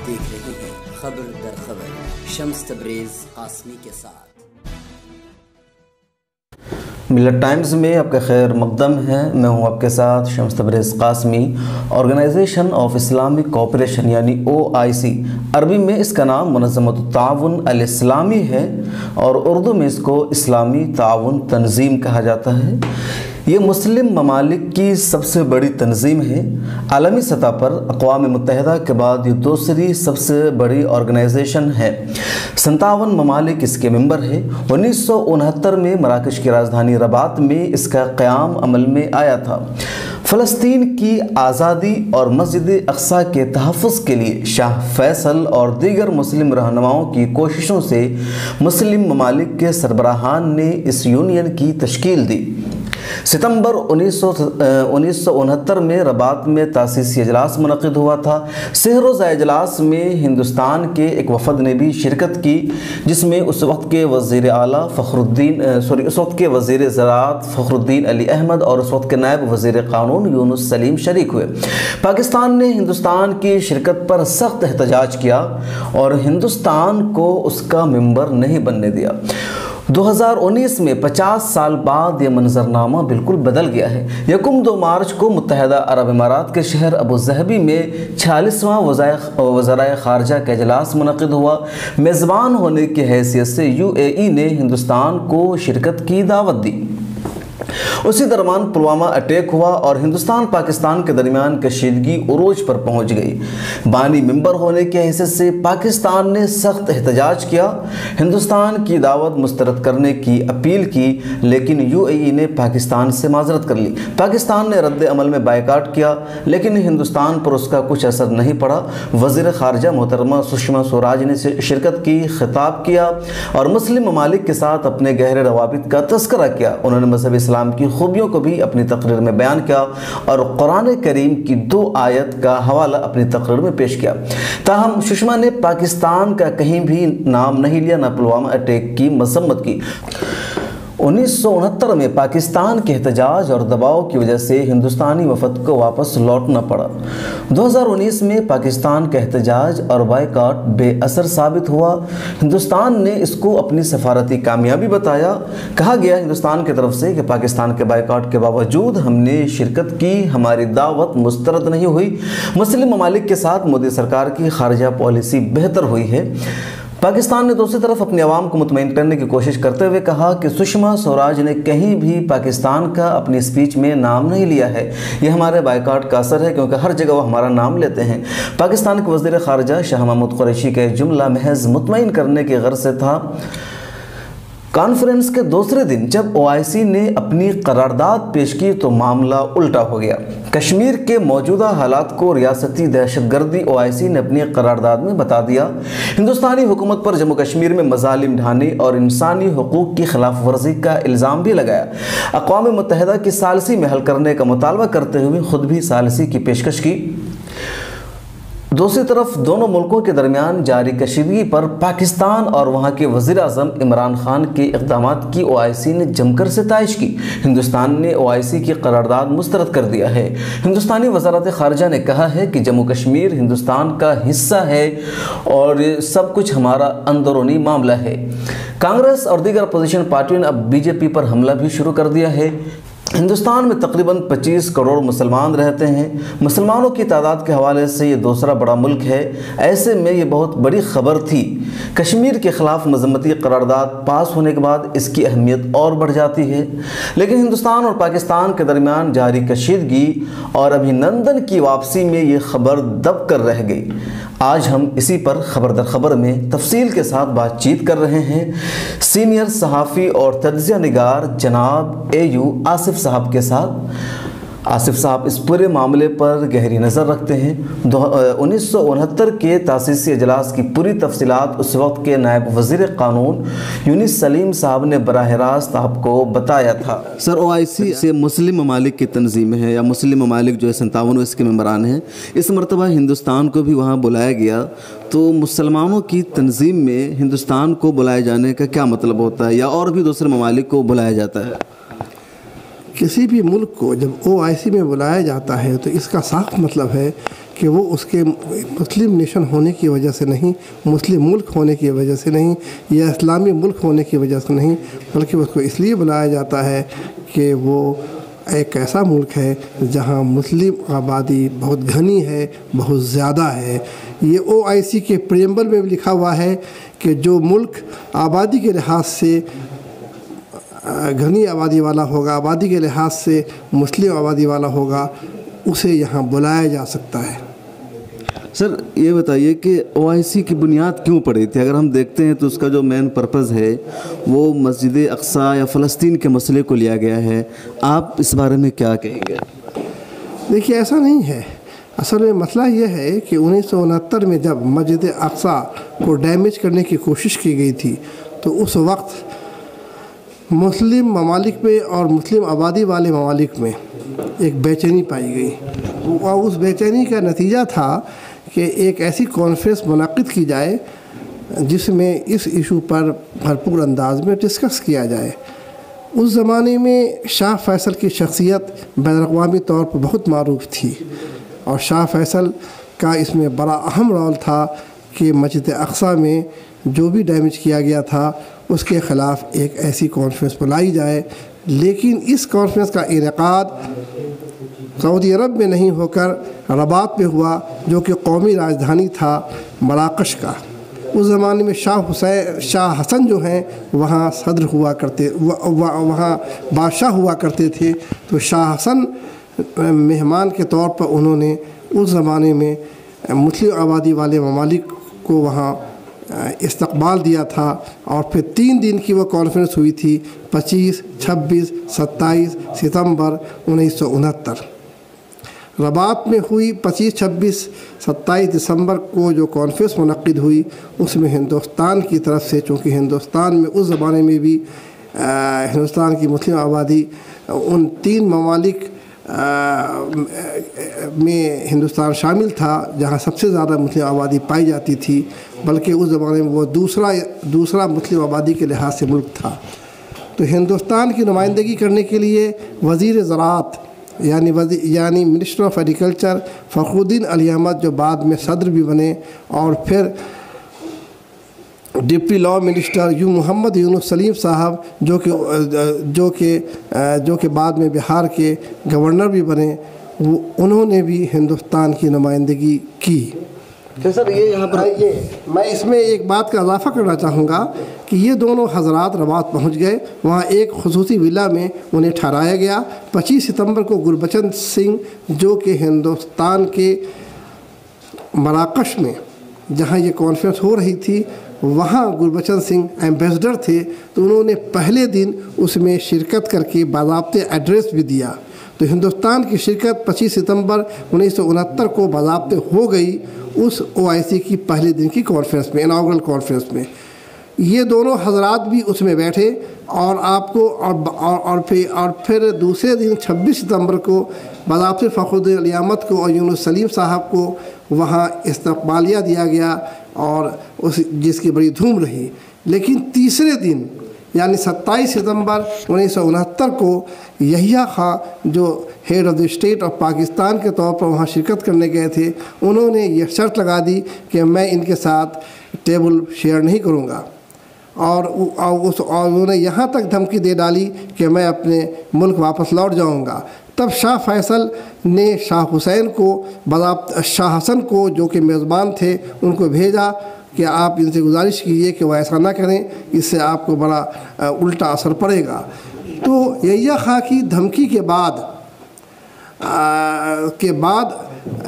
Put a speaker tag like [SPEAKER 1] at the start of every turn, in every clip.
[SPEAKER 1] देख रहे हैं खबर दर खबर शम्स तबरेज़ कासमी के साथ।
[SPEAKER 2] मिलत टाइम्स में आपका खैर मकदम है। मैं हूं आपके साथ Shams Tabrez Qasmi. Organisation of Islamic cooperation यानी OIC, अरबी में इसका नाम मुनज़्ज़मत ताउन अल इस्लामी है और उर्दू में इसको इस्लामी ताउन तंज़ीम कहा जाता है। ये मुस्लिम ममालिक की सबसे बड़ी तंज़ीम है। आलमी सतह पर अक़वाम मुत्तहिदा के बाद ये दूसरी सबसे बड़ी ऑर्गेनाइजेशन है। 57 ममालिक इसके मेंबर हैं। 1969 में मराकश की राजधानी रबात में इसका क़याम अमल में आया था। फ़लस्तीन की आज़ादी और मस्जिद अक़सा के तहफ़्फ़ुज़ के लिए शाह फैसल और दीगर मुस्लिम रहनुमाओं की कोशिशों से मुस्लिम ममालिक के सरबराहान ने इस यूनियन की तश्कील दी। सितंबर 1969 में रबात में तासीसी इजलास मुनक़िद हुआ था। सहरोज़ इजलास में हिंदुस्तान के एक वफ़द ने भी शिरकत की, जिसमें उस वक्त के वज़ीर ज़राअत फ़खरुद्दीन अली अहमद और उस वक्त के नायब वज़ीर क़ानून यूनुस सलीम शरीक हुए। पाकिस्तान ने हिंदुस्तान की शिरकत पर सख्त एहतजाज किया और हिंदुस्तान को उसका मेंबर नहीं बनने दिया। 2019 में 50 साल बाद ये मंजरनामा बिल्कुल बदल गया है। 2 मार्च को मुत्तहिदा अरब इमारात के शहर अबू ज़हबी में 46वां वज़राए ख़ारजा का इजलास मुनक़िद हुआ। मेज़बान होने की हैसियत से UAE ने हिंदुस्तान को शिरकत की दावत दी। उसी दरमियान पुलवामा अटैक हुआ और हिंदुस्तान पाकिस्तान के दरमियान कशीदगी उरूज पर पहुंच गई। बानी मेंबर होने की हैसियत से पाकिस्तान ने सख्त एहतजाज किया, हिंदुस्तान की दावत मुस्तरद करने की अपील की, लेकिन UAE ने पाकिस्तान से माजरत कर ली। पाकिस्तान ने रद्द अमल में बायकाट किया, लेकिन हिंदुस्तान पर उसका कुछ असर नहीं पड़ा। वज़ीर ख़ारजा मोहतरमा सुषमा स्वराज ने शिरकत की, खिताब किया और मुस्लिम ममालिक के साथ अपने गहरे रवाबित का तज़किरा किया। उन्होंने मज़हब इस्लाम की खूबियों को भी अपनी तकरीर में बयान किया और कुरान करीम की 2 आयत का हवाला अपनी तकरीर में पेश किया। ताहम सुषमा ने पाकिस्तान का कहीं भी नाम नहीं लिया, न पुलवामा अटैक की मजम्मत की। 1969 में पाकिस्तान के एहतजाज और दबाव की वजह से हिंदुस्तानी वफद को वापस लौटना पड़ा। 2019 में पाकिस्तान का एहतजाज और बायकाट बेअसर साबित हुआ। हिंदुस्तान ने इसको अपनी सफारती कामयाबी बताया। कहा गया हिंदुस्तान की तरफ से कि पाकिस्तान के बायकाट के बावजूद हमने शिरकत की, हमारी दावत मुस्तरद नहीं हुई। मुस्लिम ममालिक के साथ मोदी सरकार की खारजा पॉलिसी बेहतर हुई है। पाकिस्तान ने दूसरी तरफ अपने अवाम को मुतमईन करने की कोशिश करते हुए कहा कि सुषमा स्वराज ने कहीं भी पाकिस्तान का अपनी स्पीच में नाम नहीं लिया है। यह हमारे बायकाट का असर है, क्योंकि हर जगह वो हमारा नाम लेते हैं। पाकिस्तान के वज़ीर ख़ारजा शाह महमूद कुरैशी का जुमला महज मुतमईन करने की गर्ज से था। कॉन्फ्रेंस के दूसरे दिन जब OIC ने अपनी करारदाद पेश की तो मामला उल्टा हो गया। कश्मीर के मौजूदा हालात को रियासती दहशतगर्दी OIC ने अपनी करारदाद में बता दिया। हिंदुस्तानी हुकूमत पर जम्मू कश्मीर में मज़ालिम ढाने और इंसानी हुकूक की खिलाफ वर्जी का इल्ज़ाम भी लगाया। अक़वाम मुत्तहिदा की सालिसी में हल करने का मुतालबा करते हुए खुद भी सालिसी की पेशकश की। दूसरी तरफ दोनों मुल्कों के दरमियान जारी कशीदगी पर पाकिस्तान और वहाँ के वज़ीर आज़म इमरान खान के इक़दामात की OIC ने जमकर सिताइश की। हिंदुस्तान ने OIC की करारदाद मुस्तरद कर दिया है। हिंदुस्तानी वज़ारत ख़ारजा ने कहा है कि जम्मू कश्मीर हिंदुस्तान का हिस्सा है और सब कुछ हमारा अंदरूनी मामला है। कांग्रेस और दीगर अपोजिशन पार्टियों ने अब BJP पर हमला भी शुरू कर दिया है। हिंदुस्तान में तकरीबन 25 करोड़ मुसलमान रहते हैं। मुसलमानों की तादाद के हवाले से ये दूसरा बड़ा मुल्क है। ऐसे में ये बहुत बड़ी खबर थी। कश्मीर के ख़िलाफ़ मज़म्मती करारदाद पास होने के बाद इसकी अहमियत और बढ़ जाती है। लेकिन हिंदुस्तान और पाकिस्तान के दरमियान जारी कशीदगी और अभिनंदन की वापसी में ये खबर दब कर रह गई। आज हम इसी पर खबर दर खबर में तफसील के साथ बातचीत कर रहे हैं सीनियर सहाफ़ी और तज्ज़िया निगार जनाब AU आसिफ साहब के साथ। आसिफ साहब इस पूरे मामले पर गहरी नज़र रखते हैं। 1969 के तासीसी इजलास की पूरी तफसीलात उस वक्त के नायब वज़ीर क़ानून यूनुस सलीम साहब ने बराह रास्त आपको बताया था। सर, OIC से मुस्लिम ममालिक की तंजीम है या मुस्लिम ममालिक जो है 57 इसके मेम्बरान हैं। इस मरतबा हिंदुस्तान को भी वहाँ बुलाया गया, तो मुसलमानों की तंजीम में हिंदुस्तान को बुलाए जाने का क्या मतलब होता है, या और भी दूसरे ममालिक को बुलाया जाता है?
[SPEAKER 3] किसी भी मुल्क को जब OIC में बुलाया जाता है तो इसका साफ मतलब है कि वो उसके मुस्लिम नेशन होने की वजह से नहीं, मुस्लिम मुल्क होने की वजह से नहीं, या इस्लामी मुल्क होने की वजह से नहीं, बल्कि उसको इसलिए बुलाया जाता है कि वो एक ऐसा मुल्क है जहाँ मुस्लिम आबादी बहुत घनी है, बहुत ज़्यादा है। ये OIC के प्रेम्बल में भी लिखा हुआ है कि जो मुल्क आबादी के लिहाज से घनी आबादी वाला होगा, आबादी के लिहाज से मुस्लिम आबादी वाला होगा, उसे यहाँ बुलाया जा सकता है।
[SPEAKER 2] सर ये बताइए कि OIC की बुनियाद क्यों पड़ी थी? अगर हम देखते हैं तो उसका जो मेन पर्पज़ है वो मस्जिद अक्सा या फ़लस्तीन के मसले को लिया गया है। आप इस बारे में क्या कहेंगे?
[SPEAKER 3] देखिए, ऐसा नहीं है। असल में मसला ये है कि 1969 में जब मस्जिद अक्सा को डैमेज करने की कोशिश की गई थी तो उस वक्त मुस्लिम ममालिक में और मुस्लिम आबादी वाले ममालिक में एक बेचैनी पाई गई, और उस बेचैनी का नतीजा था कि एक ऐसी कॉन्फ्रेंस मुनक़्क़िद की जाए जिसमें इस इशू पर भरपूर अंदाज में डिस्कस किया जाए। उस ज़माने में शाह फैसल की शख्सियत बैनुल-अक़वामी तौर पर बहुत मारूफ़ थी और शाह फैसल का इसमें बड़ा अहम रोल था कि मस्जिद अक्सा में जो भी डैमेज किया गया था उसके ख़िलाफ़ एक ऐसी कॉन्फ्रेंस बुलाई जाए। लेकिन इस कॉन्फ्रेंस का इनेकाद सऊदी अरब में नहीं होकर रबात में हुआ, जो कि कौमी राजधानी था मराकश का। उस ज़माने में शाह हसन जो हैं वहाँ सदर हुआ करते, वहाँ बादशाह हुआ करते थे। तो शाह हसन मेहमान के तौर पर उन्होंने उस ज़माने में मुस्लिम आबादी वाले ममालिक को वहाँ इस्तकबाल दिया था और फिर 3 दिन की वो कॉन्फ्रेंस हुई थी 25, 26, 27 सितंबर 1969। रबात में हुई 25, 26, 27 दिसंबर को जो कॉन्फ्रेंस मुनक़्क़िद हुई उसमें हिंदुस्तान की तरफ से, चूँकि हिंदुस्तान में उस ज़माने में भी हिंदुस्तान की मुस्लिम आबादी उन 3 ममालिक में हिंदुस्तान शामिल था जहाँ सबसे ज़्यादा मुस्लिम आबादी पाई जाती थी, बल्कि उस ज़माने में वो दूसरा मुस्लिम आबादी के लिहाज से मुल्क था। तो हिंदुस्तान की नुमाइंदगी करने के लिए वज़ीर ज़राअत यानी minister of agriculture Fakhruddin Ali Ahmed, जो बाद में सदर भी बने, और फिर deputy law minister Mohammad Yunus Saleem साहब जो कि बाद में बिहार के गवर्नर भी बने, उन्होंने भी हिंदुस्तान की नुमाइंदगी की।
[SPEAKER 2] तो सर ये यहाँ पर
[SPEAKER 3] मैं इसमें एक बात का इजाफ़ा करना चाहूँगा कि ये दोनों हज़रात रबात पहुँच गए। वहाँ एक खुसूसी विला में उन्हें ठहराया गया। 25 सितंबर को गुरबचन सिंह, जो कि हिंदुस्तान के मराकश में जहाँ ये कॉन्फ्रेंस हो रही थी वहाँ गुरबचन सिंह एम्बेसडर थे, तो उन्होंने पहले दिन उसमें शिरकत करके बाज़ाब्ते एड्रेस भी दिया। तो हिंदुस्तान की शिरकत 25 सितंबर 1969 को बाज़ाब्ते हो गई उस OIC की पहले दिन की कॉन्फ्रेंस में, इनागुरल कॉन्फ्रेंस में। ये दोनों हजरात भी उसमें बैठे और आपको और फिर दूसरे दिन 26 सितंबर को बाज़ाब्ते फ़खरुद्दीन अली अहमद को और यूनुस सलीम साहब को वहाँ इस्तक़बालिया दिया गया और जिसकी बड़ी धूम रही। लेकिन तीसरे दिन यानी 27 सितंबर 1969 को यहिया खां, जो head of the state of Pakistan के तौर पर वहाँ शिरकत करने गए थे, उन्होंने ये शर्त लगा दी कि मैं इनके साथ टेबल शेयर नहीं करूँगा, और उन्होंने यहाँ तक धमकी दे डाली कि मैं अपने मुल्क वापस लौट जाऊँगा। तब शाह फैसल ने शाह हुसैन को शाह हसन को, जो कि मेज़बान थे, उनको भेजा कि आप इनसे गुजारिश कीजिए कि वो ऐसा ना करें, इससे आपको बड़ा उल्टा असर पड़ेगा। तो यहिया खां की धमकी के बाद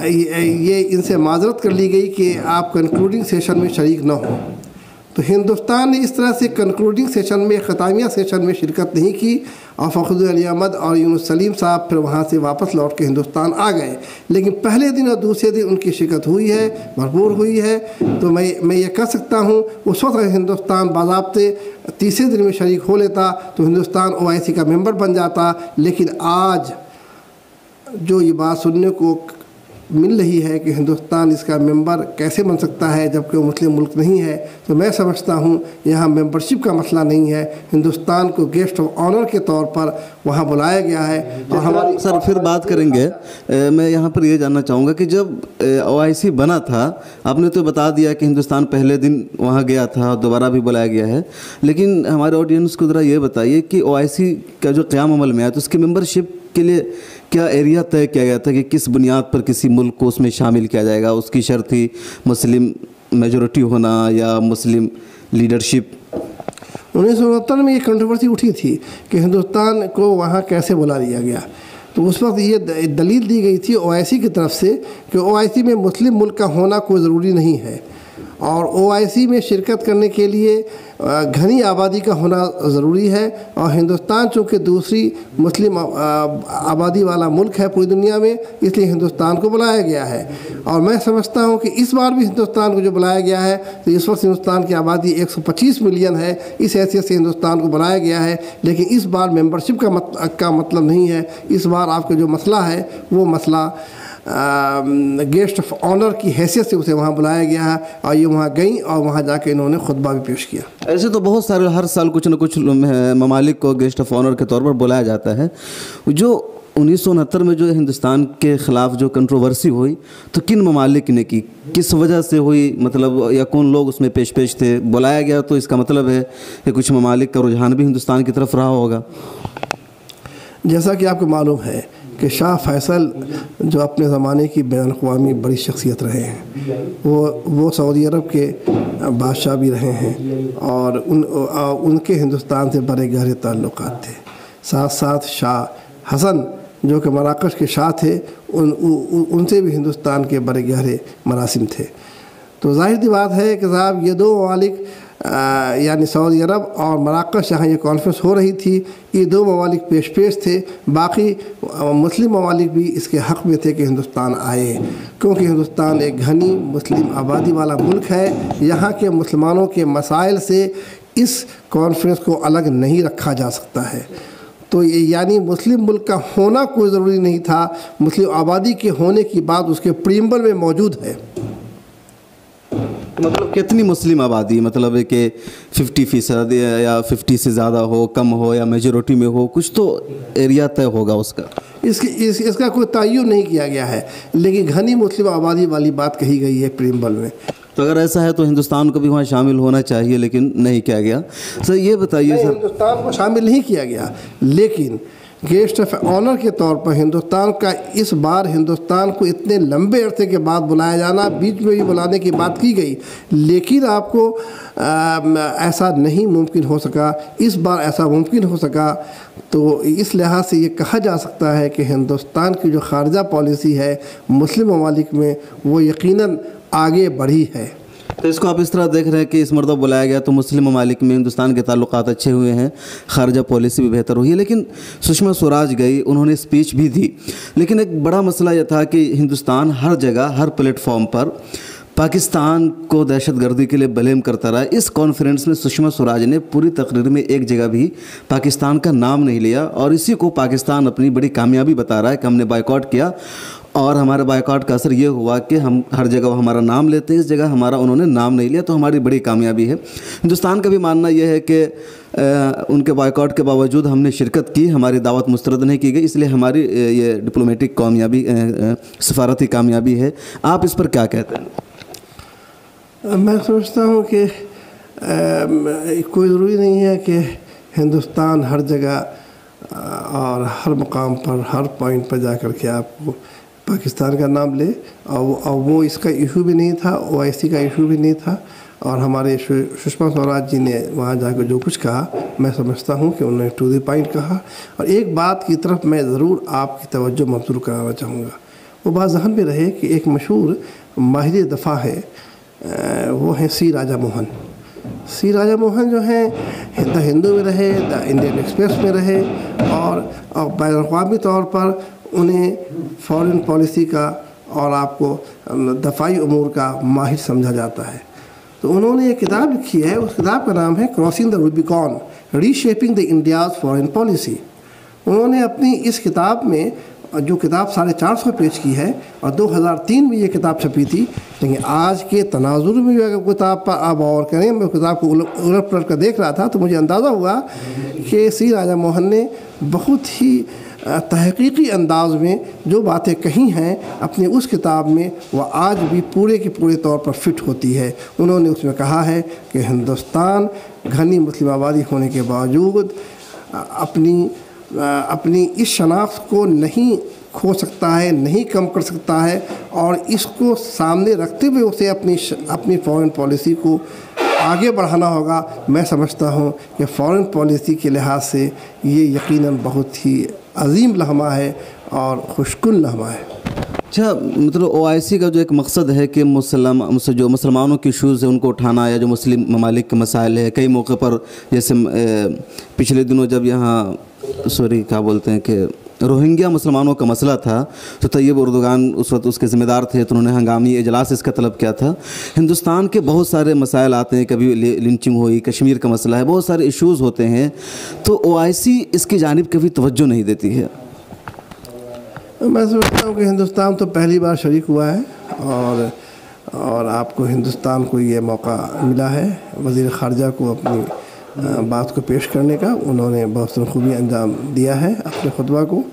[SPEAKER 3] ये इनसे माजरत कर ली गई कि आप कंक्लूडिंग सेशन में शरीक न हो। तो हिंदुस्तान ने इस तरह से कंक्लूडिंग सेशन में, ख़तामिया सेशन में शिरकत नहीं की और फ़खरुद्दीन अली अहमद और यूनुस सलीम साहब फिर वहाँ से वापस लौट के हिंदुस्तान आ गए। लेकिन पहले दिन और दूसरे दिन उनकी शिरकत हुई है, भरपूर हुई है। तो मैं ये कह सकता हूँ उस वक्त हिंदुस्तान बाज़ाब्ते तीसरे दिन में शरीक हो लेता तो हिंदुस्तान OIC का मेंबर बन जाता। लेकिन आज जो ये बात सुनने को मिल रही है कि हिंदुस्तान इसका मेंबर कैसे बन सकता है जबकि वो मुस्लिम मुल्क नहीं है, तो मैं समझता हूँ यहाँ मेंबरशिप का मसला नहीं है, हिंदुस्तान को गेस्ट ऑफ ऑनर के तौर पर वहाँ बुलाया गया है। और हमारी
[SPEAKER 2] सर फिर बात करेंगे। मैं यहाँ पर ये जानना चाहूँगा कि जब OIC बना था, आपने तो बता दिया कि हिंदुस्तान पहले दिन वहाँ गया था, दोबारा भी बुलाया गया है, लेकिन हमारे ऑडियंस को ज़रा ये बताइए कि OIC का जो क़याम अमल में आया तो उसकी मेंबरशिप के लिए क्या एरिया तय किया गया था कि किस बुनियाद पर किसी मुल्क को उसमें शामिल किया जाएगा? उसकी शर्त थी मुस्लिम मेजॉरिटी होना या मुस्लिम लीडरशिप?
[SPEAKER 3] 1969 में ये कंट्रोवर्सी उठी थी कि हिंदुस्तान को वहाँ कैसे बुला लिया गया। तो उस वक्त ये दलील दी गई थी OIC की तरफ से कि OIC में मुस्लिम मुल्क का होना कोई ज़रूरी नहीं है और OIC में शिरकत करने के लिए घनी आबादी का होना ज़रूरी है और हिंदुस्तान चूँकि दूसरी मुस्लिम आबादी वाला मुल्क है पूरी दुनिया में, इसलिए हिंदुस्तान को बुलाया गया है। और मैं समझता हूँ कि इस बार भी हिंदुस्तान को जो बुलाया गया है, तो इस वक्त हिंदुस्तान की आबादी 125 मिलियन है, इस हैसियत से हिंदुस्तान को बुलाया गया है। लेकिन इस बार मेंबरशिप का मतलब नहीं है, इस बार आपका जो मसला है वो मसला गेस्ट ऑफ ऑनर की हैसियत से उसे वहाँ बुलाया गया है और ये वहाँ गई और वहाँ जाके इन्होंने खुतबा भी पेश किया।
[SPEAKER 2] ऐसे तो बहुत सारे हर साल कुछ न कुछ ममालिक को गेस्ट ऑफ ऑनर के तौर पर बुलाया जाता है। जो 1969 में जो हिंदुस्तान के ख़िलाफ़ जो कंट्रोवर्सी हुई तो किन ममालिक ने की, किस वजह से हुई, मतलब या कौन लोग उसमें पेश थे? बुलाया गया तो इसका मतलब है कि कुछ ममालिक का रुझान भी हिंदुस्तान की तरफ रहा होगा।
[SPEAKER 3] जैसा कि आपको मालूम है कि शाह फैसल जो अपने ज़माने की बैन अक़वामी बड़ी शख्सियत रहे हैं, वो सऊदी अरब के बादशाह भी रहे हैं और उनके हिंदुस्तान से बड़े गहरे ताल्लुक़ात थे। साथ साथ शाह हसन जो कि मराकश के शाह थे, उनसे भी हिंदुस्तान के बड़े गहरे मरासिम थे। तो ज़ाहिर सी बात है कि साहब ये दो ममालिक यानी सऊदी अरब और मराकश जहाँ ये कॉन्फ्रेंस हो रही थी, ये दो ममालिक पेश थे। बाकी मुस्लिम ममालिक भी इसके हक़ में थे कि हिंदुस्तान आए, क्योंकि हिंदुस्तान एक घनी मुस्लिम आबादी वाला मुल्क है। यहाँ के मुसलमानों के मसाइल से इस कॉन्फ्रेंस को अलग नहीं रखा जा सकता है। तो ये यानी मुस्लिम मुल्क का होना कोई ज़रूरी नहीं था, मुस्लिम आबादी के होने की बात उसके प्रीम्बल में मौजूद है।
[SPEAKER 2] मतलब कितनी मुस्लिम आबादी, मतलब कि 50% या 50 से ज़्यादा हो, कम हो या मेजॉरिटी में हो, कुछ तो एरिया तय होगा उसका।
[SPEAKER 3] इसका कोई तयन नहीं किया गया है, लेकिन घनी मुस्लिम आबादी वाली बात कही गई है प्रीम्बल में।
[SPEAKER 2] तो अगर ऐसा है तो हिंदुस्तान को भी वहाँ शामिल होना चाहिए, लेकिन नहीं किया गया। सर ये बताइए सर,
[SPEAKER 3] हिंदुस्तान को शामिल नहीं किया गया, लेकिन गेस्ट ऑफ ऑनर के तौर पर हिंदुस्तान का इस बार हिंदुस्तान को इतने लंबे अरसे के बाद बुलाया जाना, बीच में भी बुलाने की बात की गई, लेकिन आपको ऐसा नहीं मुमकिन हो सका। इस बार ऐसा मुमकिन हो सका, तो इस लिहाज से ये कहा जा सकता है कि हिंदुस्तान की जो ख़ारजा पॉलिसी है मुस्लिम ममालिक में, वो यकीनन आगे बढ़ी है।
[SPEAKER 2] तो इसको आप इस तरह देख रहे हैं कि इस मरतबा बुलाया गया तो मुस्लिम ममालिक में हिंदुस्तान के ताल्लुकात अच्छे हुए हैं, खारजा पॉलिसी भी बेहतर हुई है। लेकिन सुषमा स्वराज गई, उन्होंने स्पीच भी दी, लेकिन एक बड़ा मसला यह था कि हिंदुस्तान हर जगह हर प्लेटफॉर्म पर पाकिस्तान को दहशतगर्दी के लिए ब्लेम करता रहा। इस कॉन्फ्रेंस में सुषमा स्वराज ने पूरी तकरीर में एक जगह भी पाकिस्तान का नाम नहीं लिया और इसी को पाकिस्तान अपनी बड़ी कामयाबी बता रहा है कि हमने बायकॉट किया और हमारे बायकॉट का असर ये हुआ कि हम हर जगह हमारा नाम लेते हैं, इस जगह हमारा उन्होंने नाम नहीं लिया, तो हमारी बड़ी कामयाबी है। हिंदुस्तान का भी मानना यह है कि उनके बायकॉट के बावजूद हमने शिरकत की, हमारी दावत मुस्तरद नहीं की गई, इसलिए हमारी ये डिप्लोमेटिक कामयाबी, सफारती कामयाबी है। आप इस पर क्या कहते हैं?
[SPEAKER 3] मैं सोचता हूँ कि कोई ज़रूरी नहीं है कि हिंदुस्तान हर जगह और हर मुकाम पर हर पॉइंट पर जाकर के आपको पाकिस्तान का नाम ले, और वो इसका इशू भी नहीं था, OIC का इशू भी नहीं था। और हमारे सुषमा स्वराज जी ने वहाँ जाकर जो कुछ कहा, मैं समझता हूँ कि उन्होंने टू द पॉइंट कहा। और एक बात की तरफ मैं ज़रूर आपकी तवज्जो मबसूर कराना चाहूँगा, वो बात ज़हन में रहे कि एक मशहूर माहिर दफ़ा है, वो हैं सी राजा मोहन। सी राजा मोहन जो हैं द हिंदू में रहे, द इंडियन एक्सप्रेस में रहे और बैन-अक़वामी तौर पर उन्हें फॉरेन पॉलिसी का और आपको दफ़ाई उमूर का माहिर समझा जाता है। तो उन्होंने एक किताब लिखी है, उस किताब का नाम है crossing the Rubicon, reshaping the India's foreign policy. उन्होंने अपनी इस किताब में जो किताब 450 पेज की है और 2003 में ये किताब छपी थी, लेकिन आज के तनाजुर में जो अगर किताब पर आप गौर करें, मैं किताब को उलट पलट कर देख रहा था तो मुझे अंदाज़ा हुआ कि सी राजा मोहन ने बहुत ही तहकीकी अंदाज में जो बातें कही हैं अपनी उस किताब में, वह आज भी पूरे के पूरे तौर पर फिट होती है। उन्होंने उसमें कहा है कि हिंदुस्तान घनी मुस्लिम आबादी होने के बावजूद अपनी इस शनाख्त को नहीं खो सकता है, नहीं कम कर सकता है, और इसको सामने रखते हुए उसे अपनी फॉरेन पॉलिसी को आगे बढ़ाना होगा। मैं समझता हूँ कि फॉरेन पॉलिसी के लिहाज से ये यकीनन बहुत ही अजीम लम्हा है और खुशकुन लम्हा है।
[SPEAKER 2] अच्छा, मतलब OIC का जो एक मकसद है कि जो मुसलमानों की इशूज़ है उनको उठाना, या जो मुस्लिम ममालिक के मसाइल है, कई मौके पर जैसे पिछले दिनों जब यहाँ क्या बोलते हैं कि रोहिंग्या मुसलमानों का मसला था तो तैयब उर्दुगान उस वक्त उसके ज़िम्मेदार थे, तो उन्होंने हंगामी इजलास इसका तलब किया था। हिंदुस्तान के बहुत सारे मसाइल आते हैं, कभी लिंचिंग हुई, कश्मीर का मसला है, बहुत सारे इश्यूज़ होते हैं, तो OIC इसकी जानिब कभी तवज्जो नहीं देती है।
[SPEAKER 3] मैं समझता हूँ कि हिंदुस्तान तो पहली बार शरीक हुआ है और आपको हिंदुस्तान को ये मौका मिला है वज़ीर ख़ारजा को अपनी बात को पेश करने का। उन्होंने बहुत खूबी अंजाम दिया है अपने खुतबा को,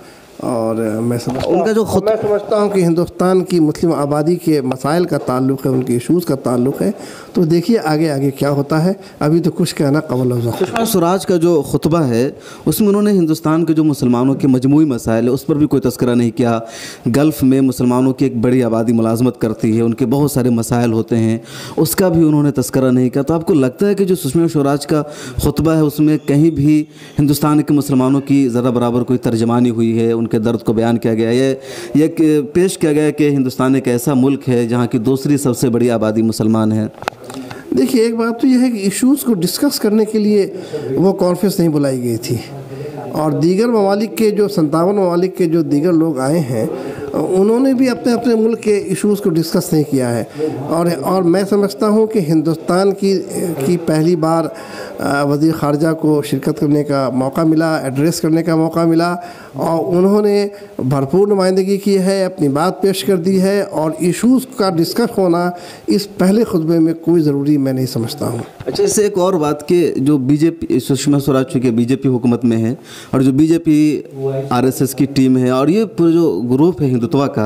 [SPEAKER 3] और मैं समझता हूँ कि हिंदुस्तान की मुस्लिम आबादी के मसाइल का ताल्लुक़ है, उनके इशूज़ का ताल्लुक़ है। तो देखिए आगे क्या होता है, अभी तो कुछ कहना कबल हो जाता है।
[SPEAKER 2] सुषमा स्वराज का जो खुतबा है उसमें उन्होंने हिंदुस्तान के जो मुसलमानों के मजमूई मसाइल है उस पर भी कोई तस्करा नहीं किया। गल्फ़ में मुसलमानों की एक बड़ी आबादी मुलाजमत करती है, उनके बहुत सारे मसाइल होते हैं, उसका भी उन्होंने तस्करा नहीं किया। तो आपको लगता है कि जो सुषमा स्वराज का खुतबा है उसमें कहीं भी हिंदुस्तान के मुसलमानों की ज़रा बराबर कोई तर्जमानी हुई है, उनके दर्द को बयान किया गया है, ये पेश किया गया कि हिंदुस्तान एक ऐसा मुल्क है जहाँ की दूसरी सबसे बड़ी आबादी मुसलमान है?
[SPEAKER 3] देखिए, एक बात तो यह है कि इश्यूज़ को डिस्कस करने के लिए वो कॉन्फ्रेंस नहीं बुलाई गई थी, और दीगर ममालिक के जो 57 ममालिक के जो दीगर लोग आए हैं उन्होंने भी अपने अपने मुल्क के इश्यूज़ को डिस्कस नहीं किया है। और मैं समझता हूँ कि हिंदुस्तान की पहली बार वज़ीर ख़ारजा को शिरकत करने का मौका मिला, एड्रेस करने का मौका मिला, और उन्होंने भरपूर नुमाइंदगी की है, अपनी बात पेश कर दी है, और इश्यूज़ का डिस्कस होना इस पहले खुतबे में कोई ज़रूरी मैं नहीं समझता हूँ।
[SPEAKER 2] अच्छा, इससे एक और बात कि जो BJP सुषमा स्वराज चूँकि BJP हुकूमत में है, और जो BJP RSS की टीम है, और ये पूरा जो ग्रुप है हिंदुत्वा का,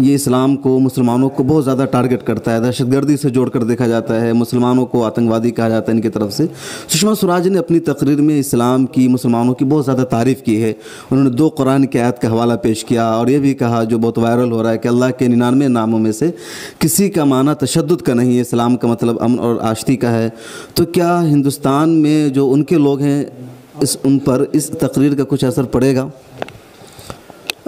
[SPEAKER 2] ये इस्लाम को, मुसलमानों को बहुत ज़्यादा टारगेट करता है, दहशतगर्दी से जोड़कर देखा जाता है, मुसलमानों को आतंकवादी कहा जाता है इनकी तरफ से। सुषमा स्वराज ने अपनी तकरीर में इस्लाम की, मुसलमानों की बहुत ज़्यादा तारीफ़ की है। उन्होंने 2 कुरान की आयत का हवाला पेश किया, और ये भी कहा जो बहुत वायरल हो रहा है कि अल्लाह के 99 नामों में से किसी का माना तशद्दुद का नहीं है, इस्लाम का मतलब अमन और आश्ती का है। तो क्या हिंदुस्तान में जो उनके लोग हैं उन पर इस तकरीर का कुछ असर पड़ेगा?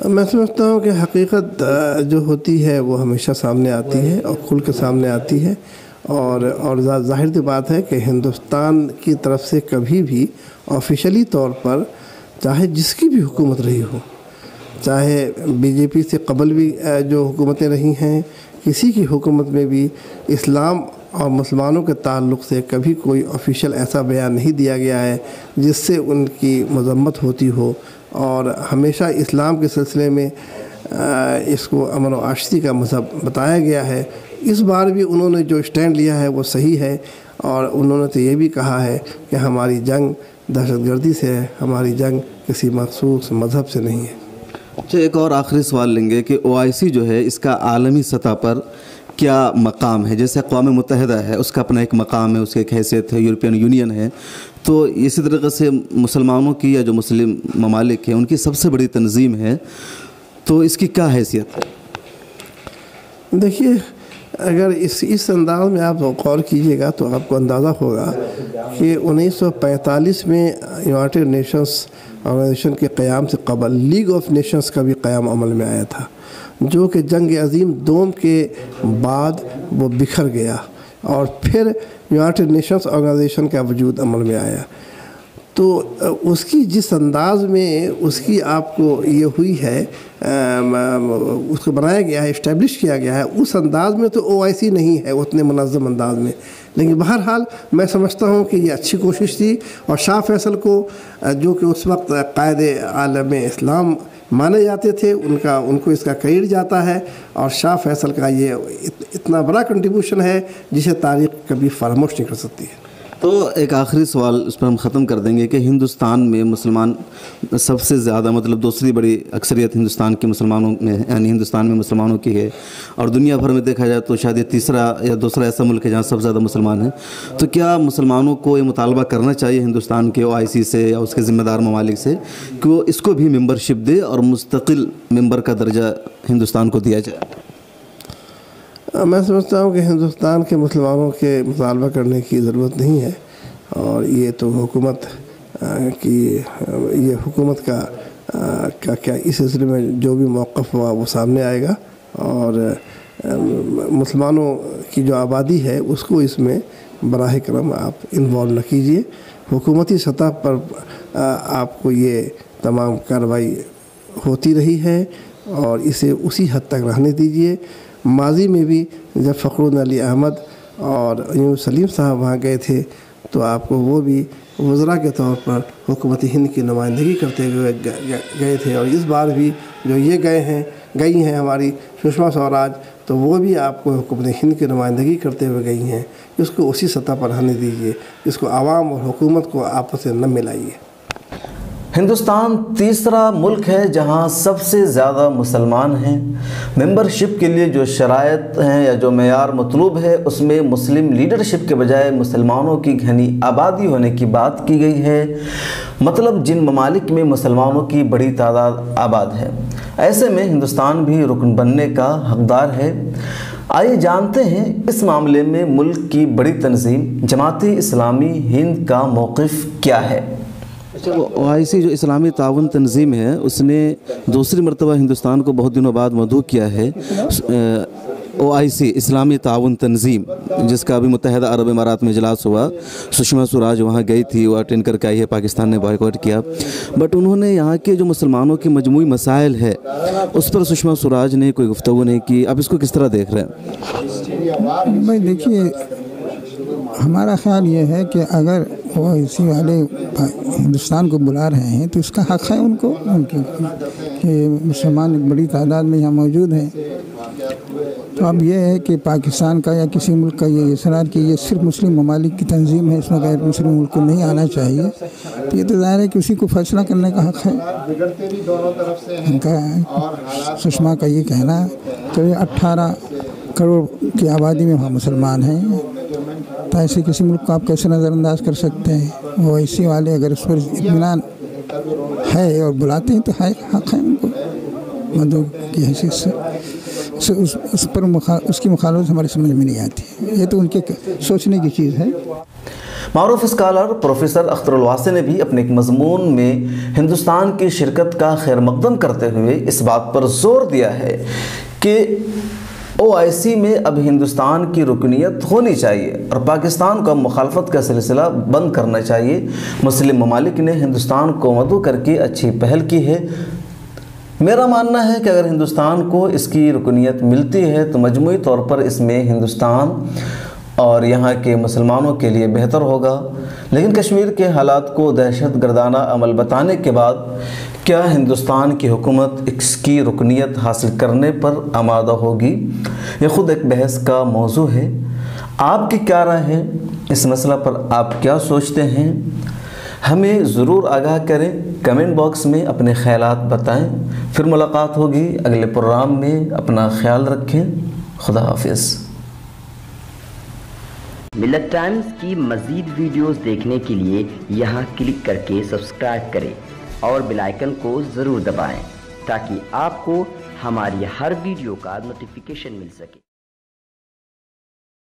[SPEAKER 3] मैं समझता हूँ कि हकीकत जो होती है वो हमेशा सामने आती है और खुल के सामने आती है, और ज़ाहिर सी बात है कि हिंदुस्तान की तरफ से कभी भी ऑफिशियली तौर पर, चाहे जिसकी भी हुकूमत रही हो, चाहे BJP से कबल भी जो हुकूमतें रही हैं, किसी की हुकूमत में भी इस्लाम और मुसलमानों के ताल्लुक़ से कभी कोई ऑफिशियल ऐसा बयान नहीं दिया गया है जिससे उनकी मज़म्मत होती हो, और हमेशा इस्लाम के सिलसिले में इसको अमन और आश्ती का मज़हब बताया गया है। इस बार भी उन्होंने जो स्टैंड लिया है वो सही है, और उन्होंने तो ये भी कहा है कि हमारी जंग दहशतगर्दी से है, हमारी जंग किसी मखसूस मज़हब से नहीं है।
[SPEAKER 2] अच्छा, एक और आखिरी सवाल लेंगे कि OIC जो है इसका आलमी सतह पर क्या मकाम है? जैसे अक़वाम मुत्तहिदा है, उसका अपना एक मकाम है, उसकी एक हैसियत है, यूरोपियन यूनियन है, तो इसी तरीक़े से मुसलमानों की या जो मुस्लिम ममालिक हैं उनकी सबसे बड़ी तंजीम है, तो इसकी क्या हैसियत है?
[SPEAKER 3] देखिए, अगर इस अंदाज में आप गौर कीजिएगा तो आपको अंदाज़ा होगा कि 1945 में यूनाइटेड नेशंस ऑर्गेनाइजेशन के क़याम से कबल लीग ऑफ नेशंस का भी क़याम अमल में आया था, जो कि जंग अज़ीम दोम के बाद वो बिखर गया, और फिर यूनाइटेड नेशंस ऑर्गेनाइजेशन का वजूद अमल में आया। तो उसकी जिस अंदाज़ में उसकी आपको ये हुई है, उसको बनाया गया है, इस्टेब्लिश किया गया है, उस अंदाज़ में तो OIC नहीं है उतने मुनज़्ज़म अंदाज़ में। लेकिन बहरहाल मैं समझता हूँ कि ये अच्छी कोशिश थी, और शाह फैसल को जो कि उस वक्त कायदे आलम इस्लाम माने जाते थे उनको इसका क्रेडिट जाता है, और शाह फैसल का ये इतना बड़ा कंट्रीब्यूशन है जिसे तारीख़ कभी फरामोश नहीं कर सकती है।
[SPEAKER 2] तो एक आखिरी सवाल इस पर हम ख़त्म कर देंगे कि हिंदुस्तान में मुसलमान सबसे ज़्यादा, मतलब दूसरी बड़ी अक्सरियत हिंदुस्तान के मुसलमानों में, यानी हिंदुस्तान में मुसलमानों की है, और दुनिया भर में देखा जाए तो शायद ये तीसरा या दूसरा ऐसा मुल्क है जहाँ सबसे ज़्यादा मुसलमान हैं। तो क्या मुसलमानों को ये मुतालबा करना चाहिए हिंदुस्तान के OIC से या उसके ज़िम्मेदार ममालिक से कि वो इसको भी मेंबरशिप दे और मुस्तकिल मेंबर का दर्जा हिंदुस्तान को दिया जाए?
[SPEAKER 3] मैं समझता हूँ कि हिंदुस्तान के मुसलमानों के मुतालबा करने की ज़रूरत नहीं है, और ये तो हुकूमत का क्या इस सिलसिले में जो भी मौक़िफ़ हुआ वो सामने आएगा, और मुसलमानों की जो आबादी है उसको इसमें बराह करम आप इन्वॉल्व न कीजिए। हुकूमती सतह पर आपको ये तमाम कार्रवाई होती रही है, और इसे उसी हद तक रहने दीजिए। माजी में भी जब फ़खरुद्दीन अली अहमद और यूनुस सलीम साहब वहाँ गए थे तो आपको वो भी वज़रा के तौर पर हुकूमत हिंद की नुमाइंदगी करते हुए गए थे, और इस बार भी जो ये गई हैं हमारी सुषमा स्वराज, तो वो भी आपको हुकूमत हिंद की नुमाइंदगी करते हुए गई हैं। इसको उसी सतह पर रहने दीजिए, इसको आवाम और हुकूमत को आपस में न मिलाइए।
[SPEAKER 2] हिंदुस्तान तीसरा मुल्क है जहां सबसे ज़्यादा मुसलमान हैं। मेंबरशिप के लिए जो शराइत हैं या जो मेयार मतलूब है उसमें मुस्लिम लीडरशिप के बजाय मुसलमानों की घनी आबादी होने की बात की गई है, मतलब जिन ममालिक में मुसलमानों की बड़ी तादाद आबाद है। ऐसे में हिंदुस्तान भी रुकन बनने का हकदार है। आइए जानते हैं इस मामले में मुल्क की बड़ी तंजीम जमात इस्लामी हिंद का मौक़िफ़ क्या है। अच्छा, OIC जो इस्लामी ताउन तंजीम है उसने दूसरी मरतबा हिंदुस्तान को बहुत दिनों बाद मदऊ किया है। OIC इस्लामी ताउन तंजीम, जिसका अभी मुत्तहिदा अरब इमारात में इजलास हुआ, सुषमा स्वराज वहाँ गई थी, वो अटेंड करके आई है, पाकिस्तान ने बॉयकॉट किया, बट उन्होंने यहाँ के जो मुसलमानों के मजमूई मसाइल है उस पर सुषमा स्वराज ने कोई गुफ्तगू नहीं की। आप इसको किस तरह देख रहे हैं?
[SPEAKER 4] भाई देखिए, हमारा ख़्याल ये है कि अगर OIC वाले हिंदुस्तान को बुला रहे हैं तो इसका हक़ है उनको, कि मुसलमान एक बड़ी तादाद में यहाँ मौजूद हैं। तो अब ये है कि पाकिस्तान का या किसी मुल्क का ये इसरार कि ये सिर्फ मुस्लिम ममालिक की तंजीम है, इसमें गैर मुस्लिम मुल्क को नहीं आना चाहिए, तो ये तो ज़ाहिर है कि उसी को फैसला करने का हक़ है। इनका सुषमा का ये कहना तो ये 18 करोड़ की आबादी में वहाँ मुसलमान हैं, तो ऐसे किसी मुल्क को आप कैसे नज़रअंदाज कर सकते हैं? OIC वाले अगर उस पर इत्मीनान है और बुलाते हैं तो हक़ है उनको मदऊ की हैसियत से। उस पर उसकी मुखालफत हमारी समझ में नहीं आती, ये तो उनके सोचने की चीज़ है।
[SPEAKER 2] मारूफ स्कॉलर प्रोफेसर अख्तर उल वासी ने भी अपने एक मजमून में हिंदुस्तान की शिरकत का खैर मकदम करते हुए इस बात पर जोर दिया है कि OIC में अब हिंदुस्तान की रुकनीत होनी चाहिए और पाकिस्तान को मुखालफत का सिलसिला बंद करना चाहिए। मुस्लिम ममालिक ने हिंदुस्तान को मदऊ करके अच्छी पहल की है। मेरा मानना है कि अगर हिंदुस्तान को इसकी रुकनीत मिलती है तो मजमूई तौर पर इसमें हिंदुस्तान और यहाँ के मुसलमानों के लिए बेहतर होगा। लेकिन कश्मीर के हालात को दहशत गर्दाना अमल बताने के बाद क्या हिंदुस्तान की हुकूमत इसकी रुकनीत हासिल करने पर आमादा होगी, ये ख़ुद एक बहस का मौजू है। आपकी क्या राय है इस मसला पर? आप क्या सोचते हैं? हमें ज़रूर आगाह करें, कमेंट बॉक्स में अपने ख़यालात बताएं। फिर मुलाकात होगी अगले प्रोग्राम में। अपना ख्याल रखें। खुदा हाफिज़।
[SPEAKER 1] मिल्लत टाइम्स की मज़ीद वीडियोस देखने के लिए यहाँ क्लिक करके सब्सक्राइब करें और बेल आइकन को ज़रूर दबाएं ताकि आपको हमारी हर वीडियो का नोटिफिकेशन मिल सके।